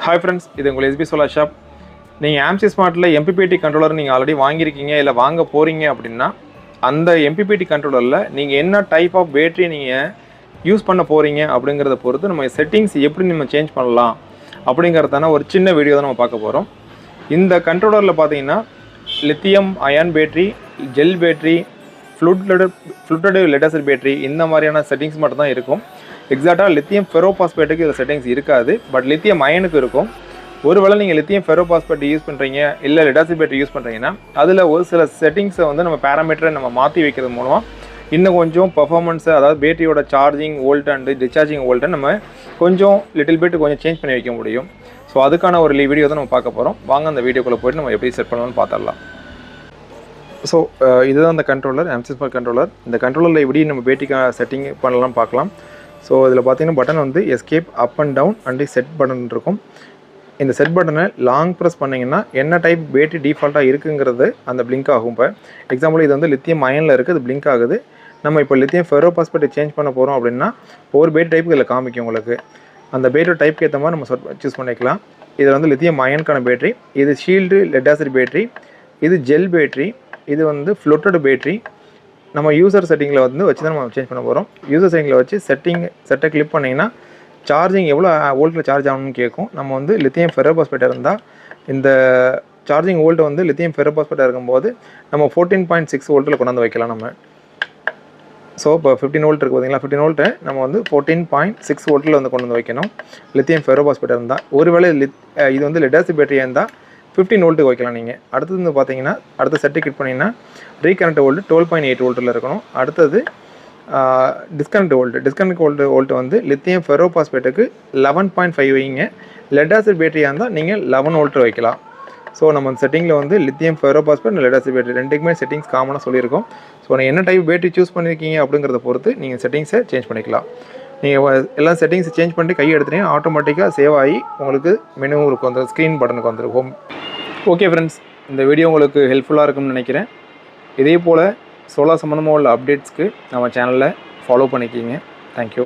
Hi friends, இது உங்கள் SP solar shop. நீங்கள் AMSI ஸ்மார்ட்டில் MPPT கண்ட்ரோலர் நீங்கள் ஆல்ரெடி வாங்கியிருக்கீங்க, இல்லை வாங்க போகிறீங்க அப்படின்னா அந்த MPPT கண்ட்ரோலரில் நீங்கள் என்ன டைப் ஆஃப் பேட்டரி நீங்கள் யூஸ் பண்ண போகிறீங்க அப்படிங்கிறத பொறுத்து நம்ம செட்டிங்ஸ் எப்படி நம்ம சேஞ்ச் பண்ணலாம் அப்படிங்கிறதான ஒரு சின்ன வீடியோ தான் நம்ம பார்க்க போகிறோம். இந்த கண்ட்ரோலரில் பார்த்தீங்கன்னா lithium ion battery, gel battery, flooded lead acid battery இந்த மாதிரியான செட்டிங்ஸ் மட்டும் தான் இருக்கும். எக்ஸாக்டாக லித்தியம் ஃபெரோபாஸ்பேட்டுக்கு இதில் செட்டிங்ஸ் இருக்காது, பட் லித்தியம் அயனுக்கு இருக்கும். ஒருவேளை நீங்கள் லித்தியம் ஃபெரோபாஸ்பேட் யூஸ் பண்ணுறீங்க, இல்லை லெட் ஆசிட் பேட்டரி யூஸ் பண்ணுறீங்கன்னா அதில் ஒரு சில செட்டிங்ஸை வந்து நம்ம பேராமீட்டரை நம்ம மாற்றி வைக்கிறது மூலமாக இன்னும் கொஞ்சம் பர்ஃபார்மன்ஸை, அதாவது பேட்டரியோட சார்ஜிங் வோல்ட் அண்டு டிஸ்சார்ஜிங் வோல்ட்டை நம்ம கொஞ்சம் லிட்டில் பிட் கொஞ்சம் சேஞ்ச் பண்ணி வைக்க முடியும். ஸோ அதுக்கான ஒரு வீடியோ தான் நம்ம பார்க்க போகிறோம். வாங்க அந்த வீடியோக்குள்ளே போய்ட்டு நம்ம எப்படி செட் பண்ணணும்னு பார்த்துடலாம். ஸோ இதுதான் அந்த கண்ட்ரோலர், AMSI ஸ்மார்ட் கண்ட்ரோலர். இந்த கண்ட்ரோலரில் எப்படி நம்ம பேட்டரிக்கான செட்டிங் பண்ணலாம் பார்க்கலாம். ஸோ இதில் பார்த்தீங்கன்னா பட்டன் வந்து escape, up and down and set button இருக்கும். இந்த செட் பட்டனை லாங் ப்ரெஸ் பண்ணிங்கன்னா என்ன டைப் பேட்டரி டிஃபால்ட்டாக இருக்குங்கிறது அந்த பிளிங்க் ஆகும். இப்போ எக்ஸாம்பிள் இது வந்து லித்தியம் அயனில் இருக்குது, அது பிளிங்க் ஆகுது. நம்ம இப்போ லித்தியம் ஃபெரோபாஸ்பேட்டை சேஞ்ச் பண்ண போகிறோம் அப்படின்னா ஒவ்வொரு பேட்டரி டைப்புக்கு இதில் காமிக்கும் உங்களுக்கு. அந்த பேட்டரி டைப்புக்கு ஏற்ற மாதிரி நம்ம சூஸ் பண்ணிக்கலாம். இது வந்து லித்தியம் அயனுக்கான பேட்டரி, இது ஷீல்டு லெட் ஆசிட் பேட்டரி, இது ஜெல் பேட்டரி, இது வந்து ஃப்ளூட்டட் பேட்டரி. நம்ம யூசர் செட்டிங்கில் வந்து வச்சு தான் நம்ம சேஞ்ச் பண்ண போகிறோம். யூசர் செட்டிங்கில் வச்சு செட்டை கிளிக் பண்ணிங்கன்னா சார்ஜிங் எவ்வளோ வோல்ட்டில் சார்ஜ் ஆகணும்னு கேட்கும். நம்ம வந்து லித்தியம் ஃபெரோபாஸ்பேட்டாக இருந்தால் இந்த சார்ஜிங் வோல்ட்டு வந்து லித்தியம் ஃபெரோபாஸ்பேட்டாக இருக்கும்போது நம்ம 14.6 வோல்ட்டில் கொண்டாந்து வைக்கலாம் நம்ம. ஸோ இப்போ 15 வோல்ட் இருக்குது பார்த்தீங்களா, 15 வோல்ட்டை நம்ம வந்து 14.6 வோல்ட்டில் வந்து கொண்டு வந்து வைக்கணும் லித்தியம் ஃபெரோபாஸ்பேட்டாக இருந்தால். ஒருவேளை இது வந்து லெட் ஆசிட் பேட்டரியாக இருந்தால் 15 வோல்ட்டுக்கு வைக்கலாம் நீங்கள். அடுத்தது வந்து பார்த்தீங்கன்னா அடுத்த செட்டை கிளிக் பண்ணிங்கன்னா ரீகனெக்ட் வோல்ட்டு 12.8 வோல்ட்டில் இருக்கணும். அடுத்தது டிஸ்கனெக்ட் வோல்ட்டு வந்து லித்தியம் ஃபெரோபாஸ்பேட்டுக்கு 11.5 வைங்க. லெட் ஆசிட் பேட்டரியாக இருந்தால் நீங்கள் 11 வோல்ட் வைக்கலாம். ஸோ நம்ம செட்டிங்கில் வந்து lithium ferrophosphate, let acid battery ரெண்டுக்குமே செட்டிங்ஸ் காமனாக சொல்லியிருக்கோம். ஸோ நீங்கள் என்ன டைப் பேட்டரி சூஸ் பண்ணியிருக்கீங்க அப்படிங்கிறத பொறுத்து நீங்கள் செட்டிங்ஸை சேஞ்ச் பண்ணிக்கலாம். நீங்கள் எல்லாம் செட்டிங்ஸை சேஞ்ச் பண்ணிட்டு கை எடுத்துட்டீங்கன்னா ஆட்டோமேட்டிக்காக சேவ் ஆகி உங்களுக்கு மெனுவுக்கு வந்து ஸ்க்ரீன் பட்டனுக்கு வந்துருக்கும். ஓகே ஃப்ரெண்ட்ஸ், இந்த வீடியோ உங்களுக்கு ஹெல்ப்ஃபுல்லாக இருக்கும்னு நினைக்கிறேன். இதே போல் சோலார் சம்மந்தமாக உள்ள அப்டேட்ஸ்க்கு நம்ம சேனலில் ஃபாலோ பண்ணிக்கிங்க. தேங்க்யூ.